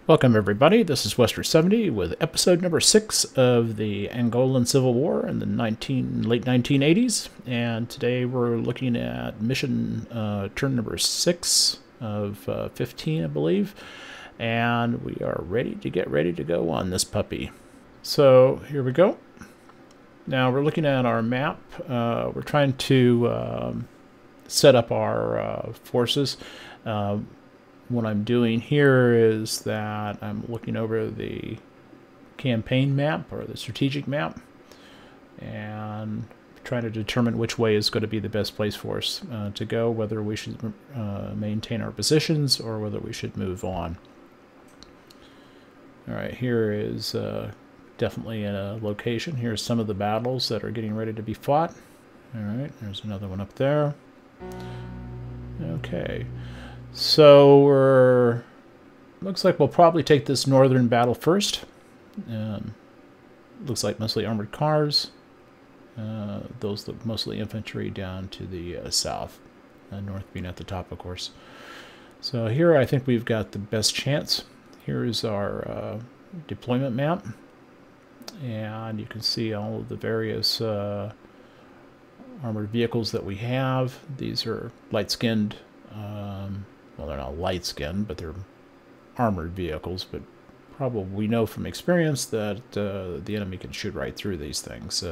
Welcome everybody, this is Wester70 with episode number 6 of the Angolan Civil War in the late 1980s, and today we're looking at mission turn number 6 of 15, I believe, and we are ready to go on this puppy. So here we go. Now we're looking at our map. We're trying to set up our forces. What I'm doing here is that I'm looking over the campaign map or the strategic map and trying to determine which way is going to be the best place for us to go, whether we should maintain our positions or whether we should move on. Alright, here is definitely a location. Here's some of the battles that are getting ready to be fought. Alright, there's another one up there. Okay. So looks like we'll probably take this northern battle first. Looks like mostly armored cars. Those look mostly infantry down to the south. North being at the top, of course. So here I think we've got the best chance. Here is our deployment map. And you can see all of the various armored vehicles that we have. These are light-skinned. Well, they're not light-skinned, but they're armored vehicles. But probably we know from experience that the enemy can shoot right through these things.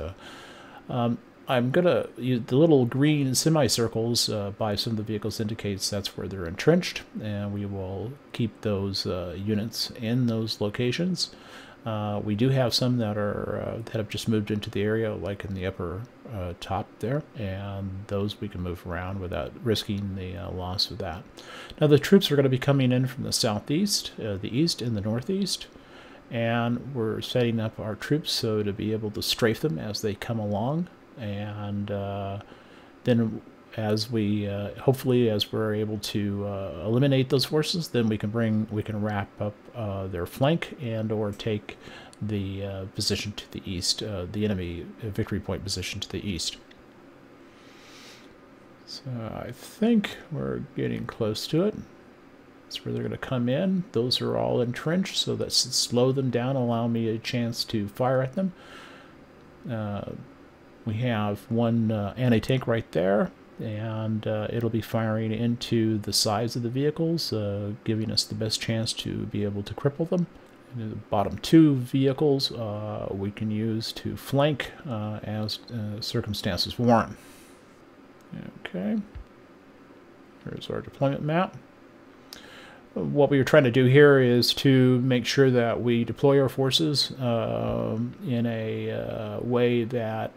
I'm going to use the little green semicircles by some of the vehicles indicates that's where they're entrenched, and we will keep those units in those locations. We do have some that are that have just moved into the area, like in the upper top there, and those we can move around without risking the loss of that. Now the troops are going to be coming in from the southeast, the east, and the northeast, and we're setting up our troops so to be able to strafe them as they come along, and then as we hopefully as we're able to eliminate those forces, then we can wrap up their flank and or take the position to the east, the enemy victory point position to the east. So I think we're getting close to it. That's where they're going to come in. Those are all entrenched, so that should slow them down, allow me a chance to fire at them. We have one anti-tank right there, and it'll be firing into the sides of the vehicles, giving us the best chance to be able to cripple them. And the bottom two vehicles we can use to flank as circumstances warrant. Okay, here's our deployment map. What we are trying to do here is to make sure that we deploy our forces in a way that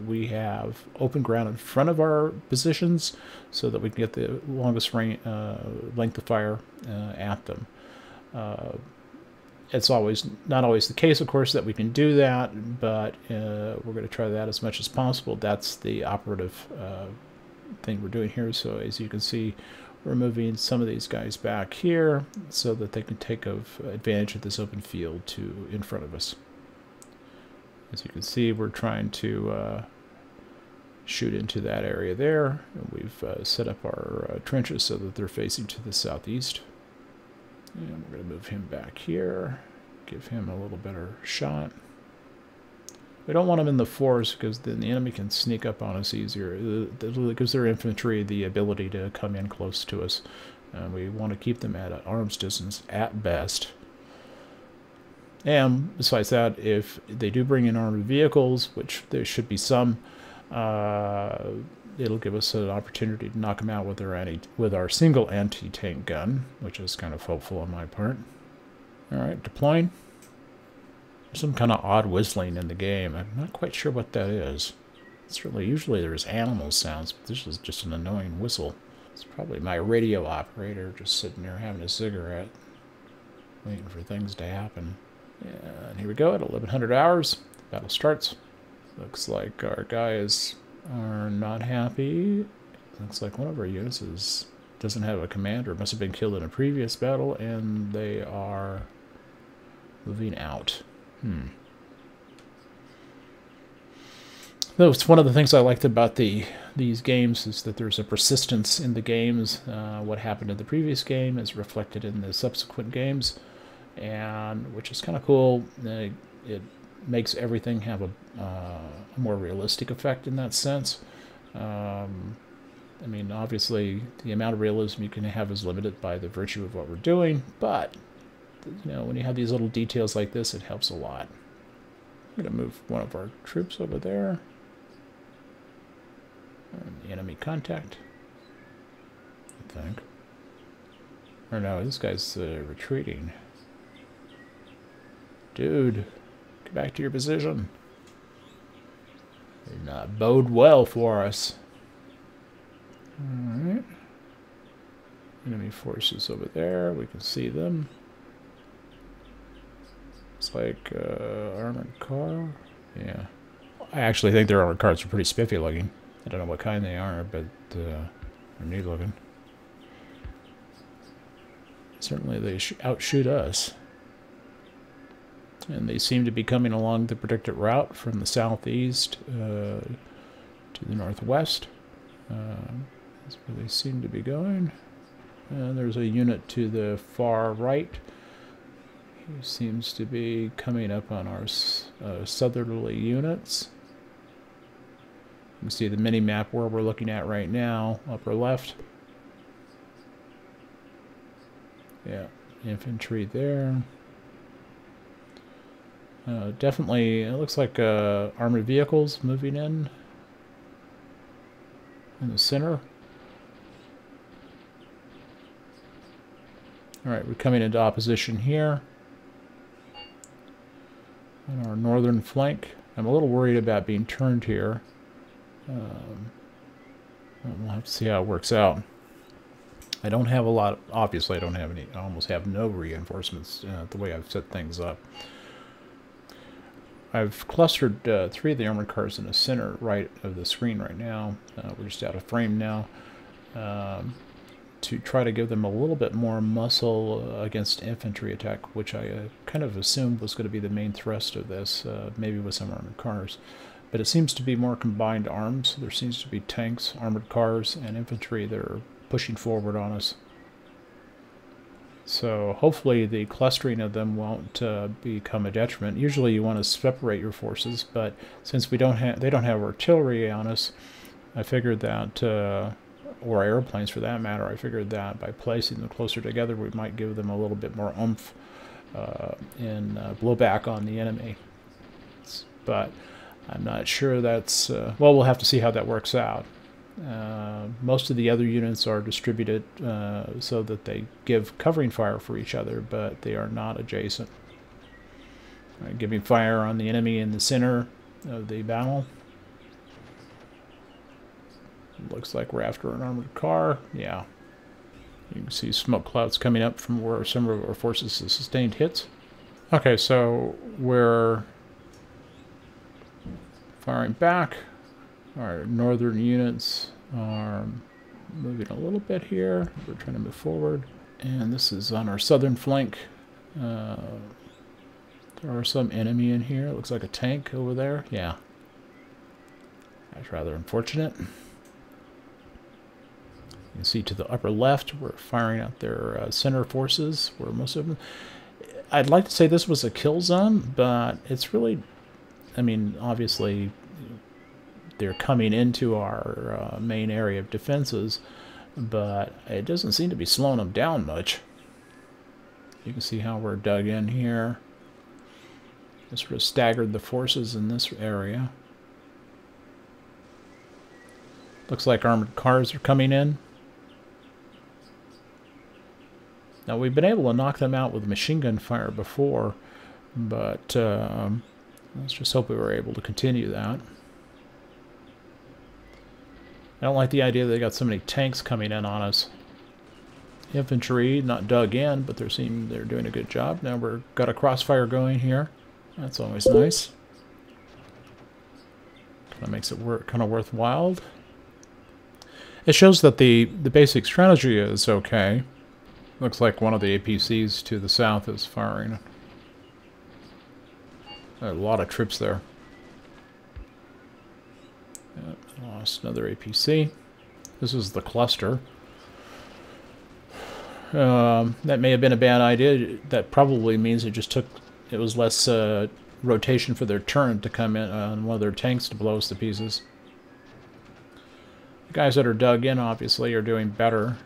we have open ground in front of our positions so that we can get the longest range, length of fire at them. It's not always the case, of course, that we can do that, but we're going to try that as much as possible. That's the operative thing we're doing here. So as you can see, we're moving some of these guys back here so that they can take advantage of this open field in front of us. As you can see, we're trying to shoot into that area there. And we've set up our trenches so that they're facing to the southeast. And we're going to move him back here, give him a little better shot. We don't want them in the forest because then the enemy can sneak up on us easier. It gives their infantry the ability to come in close to us. We want to keep them at an arm's distance at best. And besides that, if they do bring in armored vehicles, which there should be some, it'll give us an opportunity to knock them out with our single anti-tank gun, which is kind of hopeful on my part. All right, deploying. Some kind of odd whistling in the game. I'm not quite sure what that is. Usually there's animal sounds, but this is just an annoying whistle. It's probably my radio operator just sitting there having a cigarette, waiting for things to happen. And here we go at 1100 hours. The battle starts. Looks like our guys are not happy. Looks like one of our units doesn't have a commander. Must have been killed in a previous battle, and they are moving out. Though it's one of the things I liked about these games is that there's a persistence in the games. What happened in the previous game is reflected in the subsequent games. and which is kind of cool. It makes everything have a more realistic effect in that sense. I mean, obviously, the amount of realism you can have is limited by the virtue of what we're doing, but, you know, when you have these little details like this, it helps a lot. I'm going to move one of our troops over there. And enemy contact, I think. Or no, this guy's retreating. Dude, get back to your position. Did not bode well for us. Alright. Enemy forces over there. We can see them. It's like armored car. Yeah. I actually think their armored cars are pretty spiffy looking. I don't know what kind they are, but they're neat looking. Certainly they outshoot us. And they seem to be coming along the predicted route from the southeast to the northwest. That's where they seem to be going. There's a unit to the far right. He seems to be coming up on our southerly units. You can see the mini-map where we're looking at right now, upper left. Yeah, infantry there. Definitely, it looks like armored vehicles moving in the center. Alright, we're coming into opposition here on our northern flank. I'm a little worried about being turned here. We'll have to see how it works out. I don't have a lot, obviously I don't have any, I almost have no reinforcements the way I've set things up. I've clustered 3 of the armored cars in the center right of the screen right now. We're just out of frame now. To try to give them a little bit more muscle against infantry attack, which I kind of assumed was going to be the main thrust of this, maybe with some armored cars. But it seems to be more combined arms. There seems to be tanks, armored cars, and infantry that are pushing forward on us. So hopefully the clustering of them won't become a detriment. Usually you want to separate your forces, but since they don't have artillery on us, I figured that, or airplanes for that matter, I figured that by placing them closer together we might give them a little bit more oomph in blowback on the enemy. But I'm not sure that's, well, we'll have to see how that works out. Most of the other units are distributed so that they give covering fire for each other, but they are not adjacent. Right, giving fire on the enemy in the center of the battle. Looks like we're after an armored car. Yeah. You can see smoke clouds coming up from where some of our forces have sustained hits. Okay, so we're firing back. Our northern units are moving a little bit here. We're trying to move forward. And this is on our southern flank. There are some enemy in here. It looks like a tank over there. Yeah. That's rather unfortunate. You can see to the upper left, we're firing at their center forces, where most of them... I'd like to say this was a kill zone, but it's really... I mean, obviously... they're coming into our main area of defenses, but it doesn't seem to be slowing them down much. You can see how we're dug in here. Just sort of staggered the forces in this area. Looks like armored cars are coming in. Now, we've been able to knock them out with machine gun fire before, but let's just hope we were able to continue that. I don't like the idea that they got so many tanks coming in on us. Infantry, not dug in, but they're doing a good job. Now we've got a crossfire going here. That's always nice. Kind of makes it kind of worthwhile. It shows that the basic strategy is okay. Looks like one of the APCs to the south is firing. There are a lot of troops there. Yep, lost another APC. This is the cluster. That may have been a bad idea. That probably means it was less rotation for their turn to come in on one of their tanks to blow us to pieces. The guys that are dug in, obviously, are doing better.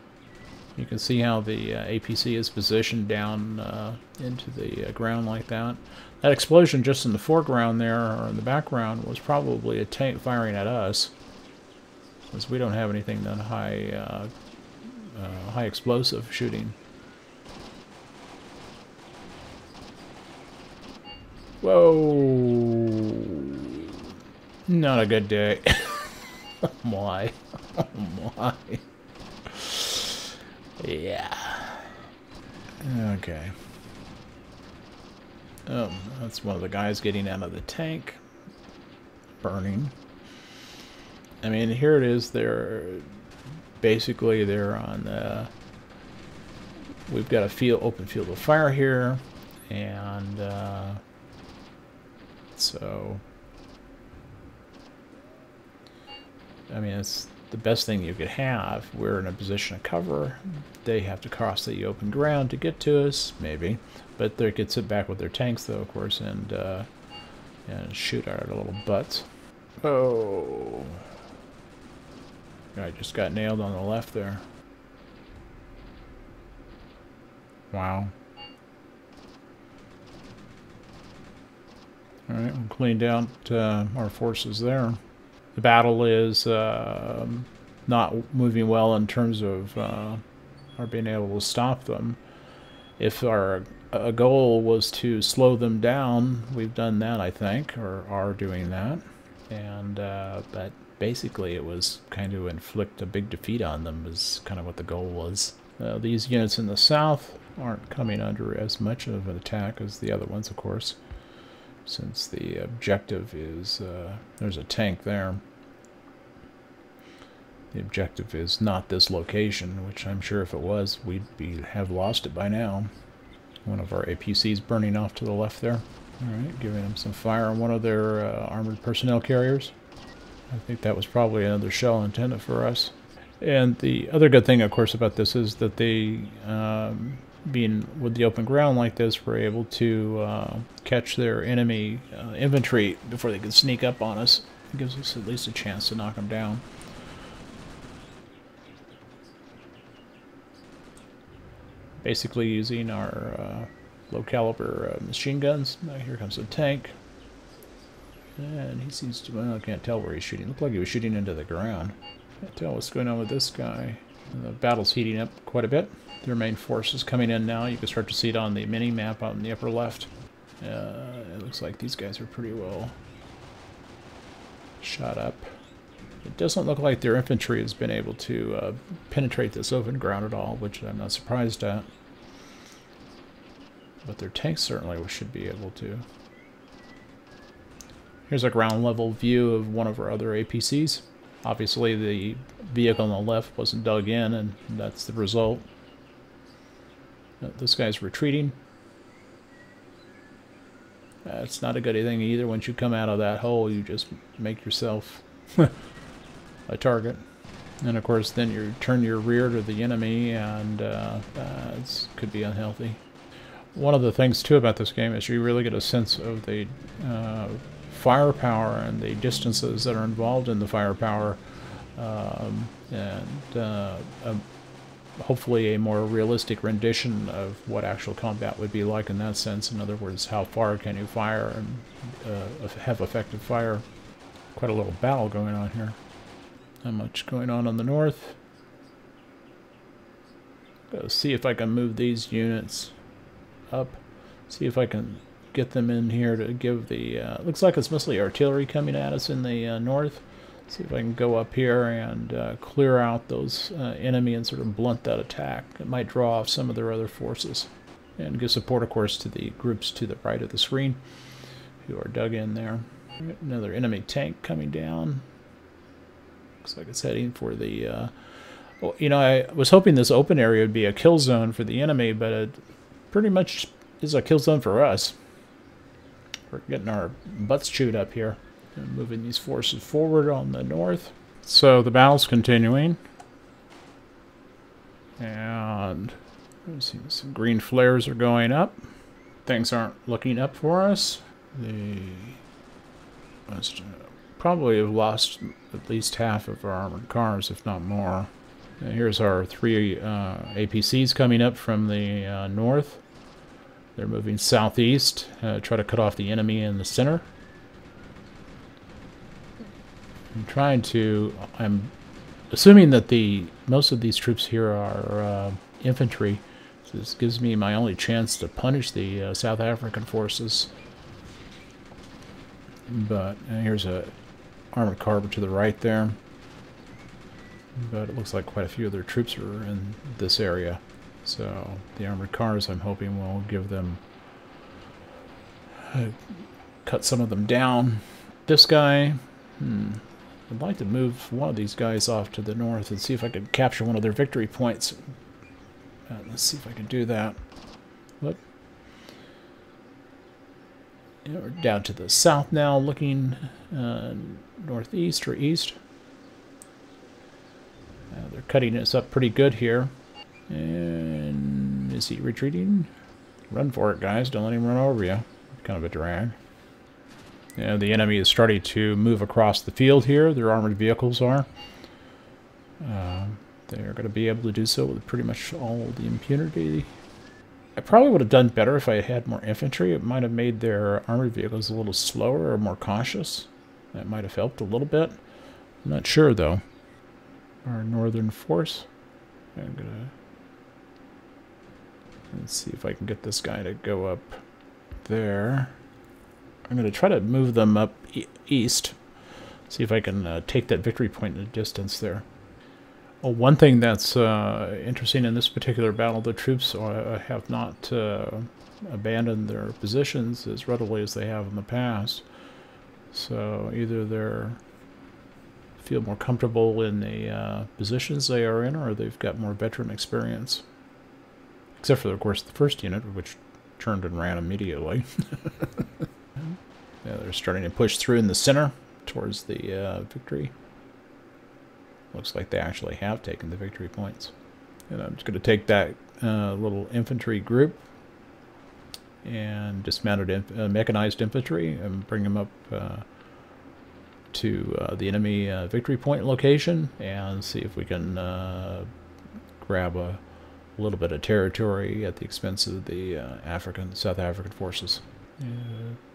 You can see how the APC is positioned down into the ground like that. That explosion just in the foreground there, or in the background, was probably a tank firing at us, because we don't have anything that high explosive shooting. Whoa! Not a good day. Oh my. Oh my. Yeah. Okay. Oh, that's one of the guys getting out of the tank. Burning. I mean, here it is. Basically they're on we've got a open field of fire here, and so I mean, it's the best thing you could have. We're in a position of cover. They have to cross the open ground to get to us, maybe, but they could sit back with their tanks, though, of course, and shoot our little butts. Oh, I just got nailed on the left there. Wow. All right, we cleaned out our forces there. The battle is not moving well in terms of our being able to stop them. If our goal was to slow them down, we've done that, I think, or are doing that. And but basically it was kind of inflict a big defeat on them is kind of what the goal was. These units in the south aren't coming under as much of an attack as the other ones, of course, since the objective is, there's a tank there. The objective is not this location, which I'm sure if it was, we'd have lost it by now. One of our APCs burning off to the left there. Alright, giving them some fire on one of their armored personnel carriers. I think that was probably another shell intended for us. And the other good thing, of course, about this is that they, being with the open ground like this, were able to catch their enemy infantry before they could sneak up on us. It gives us at least a chance to knock them down. Basically using our low caliber machine guns. Now here comes a tank. And he seems to, well, I can't tell where he's shooting. Looked like he was shooting into the ground. Can't tell what's going on with this guy. And the battle's heating up quite a bit. Their main force is coming in now. You can start to see it on the mini-map out in the upper left. It looks like these guys are pretty well shot up. It doesn't look like their infantry has been able to penetrate this open ground at all, which I'm not surprised at. But their tanks certainly should be able to. Here's a ground level view of one of our other APCs. Obviously the vehicle on the left wasn't dug in, and that's the result. This guy's retreating. It's not a good thing either. Once you come out of that hole, you just make yourself a target. And of course then you turn your rear to the enemy, and it could be unhealthy. One of the things too about this game is you really get a sense of the firepower and the distances that are involved in the firepower, hopefully a more realistic rendition of what actual combat would be like in that sense. In other words, how far can you fire and have effective fire. Quite a little battle going on here. Not much going on the north. Go see if I can move these units up. See if I can get them in here to give the... looks like it's mostly artillery coming at us in the north. See if I can go up here and clear out those enemy and sort of blunt that attack. It might draw off some of their other forces. And give support, of course, to the groups to the right of the screen who are dug in there. Another enemy tank coming down. Looks like it's heading for the... well, you know, I was hoping this open area would be a kill zone for the enemy, but it pretty much is a kill zone for us. We're getting our butts chewed up here. And moving these forces forward on the north. So the battle's continuing. And Some green flares are going up. Things aren't looking up for us. They must probably have lost at least half of our armored cars, if not more. Here's our 3 APCs coming up from the north. They're moving southeast, try to cut off the enemy in the center. I'm assuming that most of these troops here are infantry. So this gives me my only chance to punish the South African forces. But here's a armored car to the right there. But it looks like quite a few of their troops are in this area. So the armored cars, I'm hoping, will give them... cut some of them down. This guy... I'd like to move one of these guys off to the north and see if I can capture one of their victory points. Let's see if I can do that. Whoop. Yeah, we're down to the south now, looking northeast or east. They're cutting us up pretty good here. And is he retreating? Run for it, guys. Don't let him run over you. Kind of a drag. Yeah, the enemy is starting to move across the field here. Their armored vehicles are. They're going to be able to do so with pretty much all the impunity. I probably would have done better if I had more infantry. It might have made their armored vehicles a little slower or more cautious. That might have helped a little bit. I'm not sure, though. Our northern force. I'm going to... Let's see if I can get this guy to go up there. I'm going to try to move them up east. See if I can take that victory point in the distance there. Well, one thing that's interesting in this particular battle, the troops have not abandoned their positions as readily as they have in the past. So either they feel more comfortable in the positions they are in, or they've got more veteran experience. Except for, of course, the first unit, which turned and ran immediately. Yeah, they're starting to push through in the center towards the victory. Looks like they actually have taken the victory points. And I'm just going to take that little infantry group and dismounted mechanized infantry and bring them up to the enemy victory point location and see if we can grab a little bit of territory at the expense of the South African forces.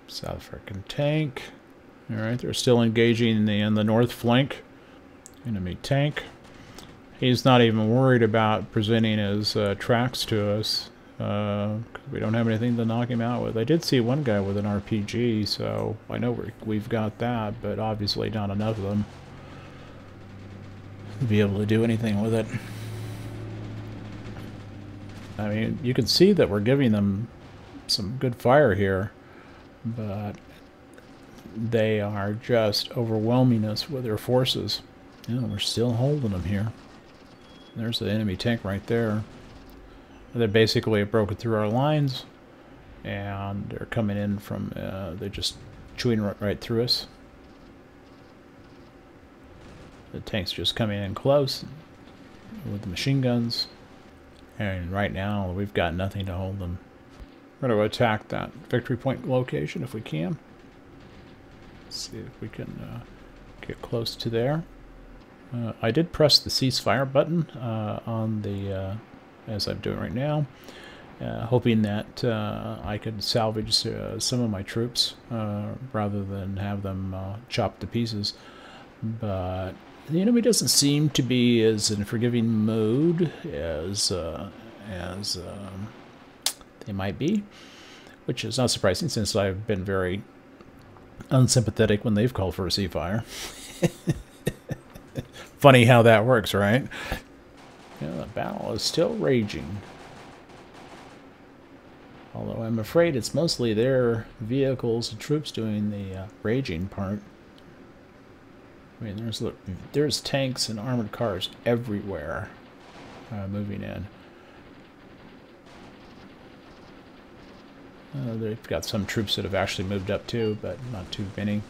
South African tank. All right, they're still engaging in the north flank. Enemy tank. He's not even worried about presenting his tracks to us. We don't have anything to knock him out with. I did see one guy with an RPG, so I know we've got that, but obviously not enough of them to be able to do anything with it. I mean, you can see that we're giving them some good fire here, but they are just overwhelming us with their forces. You know, we're still holding them here. There's the enemy tank right there. They basically have broken through our lines, and they're coming in from, they're just chewing right through us. The tank's just coming in close with the machine guns. And right now, we've got nothing to hold them. We're going to attack that victory point location if we can. Let's see if we can get close to there. I did press the ceasefire button on the, as I'm doing right now, hoping that I could salvage some of my troops rather than have them chopped to pieces. But the enemy doesn't seem to be as in forgiving mode as they might be, which is not surprising since I've been very unsympathetic when they've called for a ceasefire. Funny how that works, right? Yeah, the battle is still raging. Although I'm afraid it's mostly their vehicles and troops doing the raging part. I mean, there's tanks and armored cars everywhere moving in. They've got some troops that have actually moved up too, but not too many.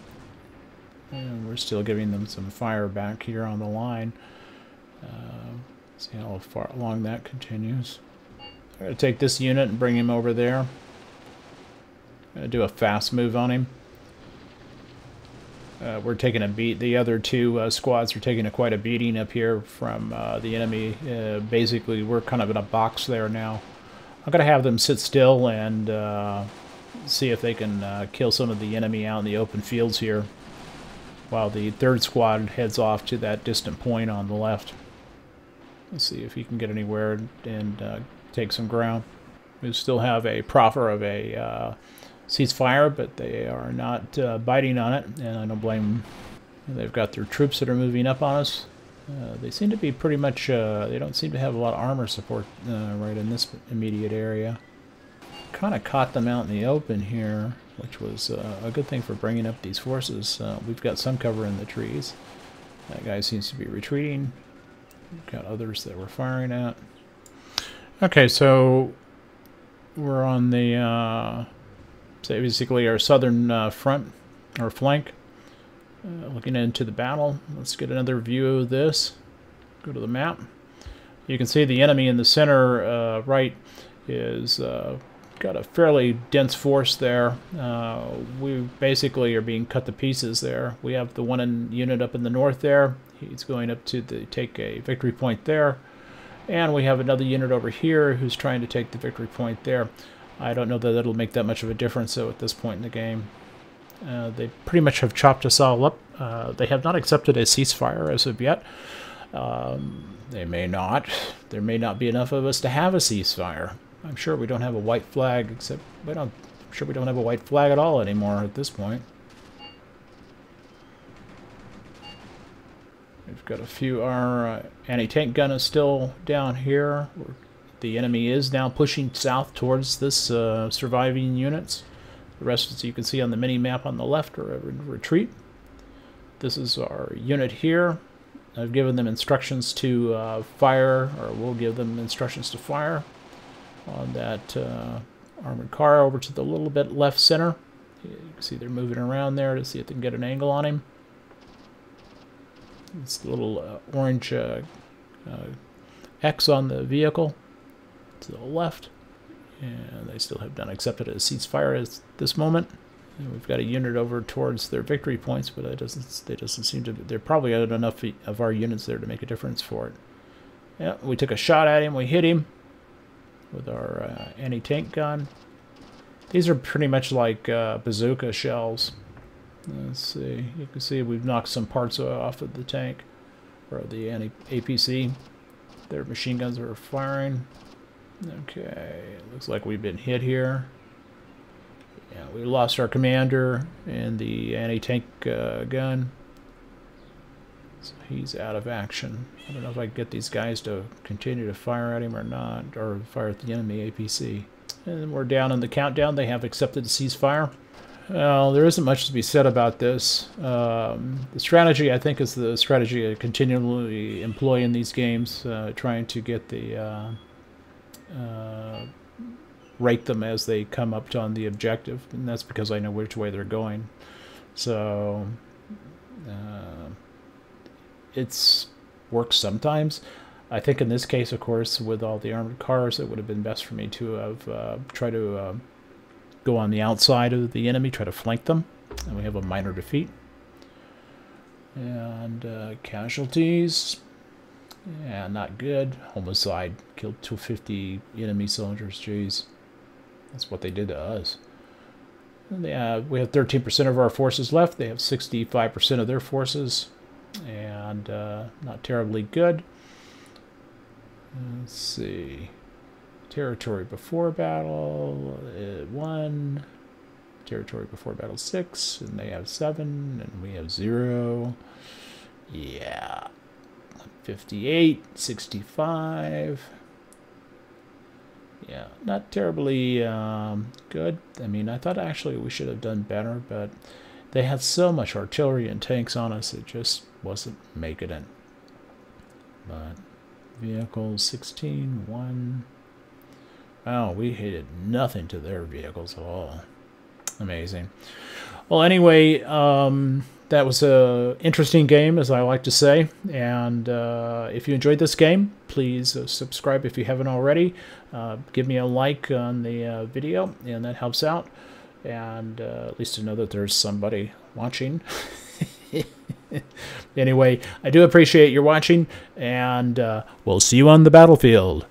And we're still giving them some fire back here on the line. See how far along that continues. I'm going to take this unit and bring him over there. I'm going to do a fast move on him. We're taking a beat. The other two squads are taking quite a beating up here from the enemy. Basically, we're kind of in a box there now. I'm going to have them sit still and see if they can kill some of the enemy out in the open fields here, while the third squad heads off to that distant point on the left. Let's see if he can get anywhere and take some ground. We still have a proffer of a ceasefire, but they are not biting on it, and I don't blame them. They've got their troops that are moving up on us. They seem to be pretty much, they don't seem to have a lot of armor support right in this immediate area. Kind of caught them out in the open here, which was a good thing for bringing up these forces. We've got some cover in the trees. That guy seems to be retreating. We've got others that we're firing at. Okay, so we're on the so basically our southern front or flank, looking into the battle. Let's get another view of this. Go to the map. You can see the enemy in the center right is got a fairly dense force there. We basically are being cut to pieces there. We have the one unit up in the north there. He's going up to take a victory point there. And we have another unit over here who's trying to take the victory point there. I don't know that that'll make that much of a difference, though, at this point in the game. They pretty much have chopped us all up. They have not accepted a ceasefire as of yet. They may not. There may not be enough of us to have a ceasefire. I'm sure we don't have a white flag, except I'm sure we don't have a white flag at all anymore at this point. We've got a few. Our anti-tank gun is still down here. The enemy is now pushing south towards this surviving units. The rest, as you can see on the mini-map on the left, are in retreat. This is our unit here. I've given them instructions to fire, or we'll give them instructions to fire on that armored car over to the little bit left center. You can see they're moving around there to see if they can get an angle on him. It's the little orange X on the vehicle to the left, and they still have not accepted a ceasefire at this moment. And we've got a unit over towards their victory points, but it doesn't seem to. They're probably got enough of our units there to make a difference for it. Yeah, we took a shot at him. We hit him with our anti-tank gun. These are pretty much like bazooka shells. Let's see. You can see we've knocked some parts off of the tank, or the APC. Their machine guns are firing. Okay, it looks like we've been hit here. Yeah, we lost our commander and the anti-tank gun. So he's out of action. I don't know if I can get these guys to continue to fire at him or not, or fire at the enemy APC. And we're down in the countdown. They have accepted a ceasefire. Well, there isn't much to be said about this. The strategy, I think, is the strategy I continually employ in these games, trying to get the rate them as they come up on the objective, and that's because I know which way they're going. So it's works sometimes. I think in this case, of course, with all the armored cars, it would have been best for me to have tried to go on the outside of the enemy, try to flank them, and we have a minor defeat. And casualties, yeah, not good. Homicide, killed 250 enemy soldiers. Jeez, that's what they did to us. And we have 13% of our forces left. They have 65% of their forces, and not terribly good. Let's see. Territory before battle, 1. Territory before battle, 6. And they have 7, and we have 0. Yeah. 58, 65. Yeah, not terribly good. I mean, I thought actually we should have done better, but they had so much artillery and tanks on us, it just wasn't making it. But vehicles, 16, 1. Oh, we hated nothing to their vehicles at all. Amazing. Well, anyway, that was a interesting game, as I like to say. And if you enjoyed this game, please subscribe if you haven't already. Give me a like on the video, and that helps out. And at least to know that there's somebody watching. Anyway, I do appreciate your watching, and we'll see you on the battlefield.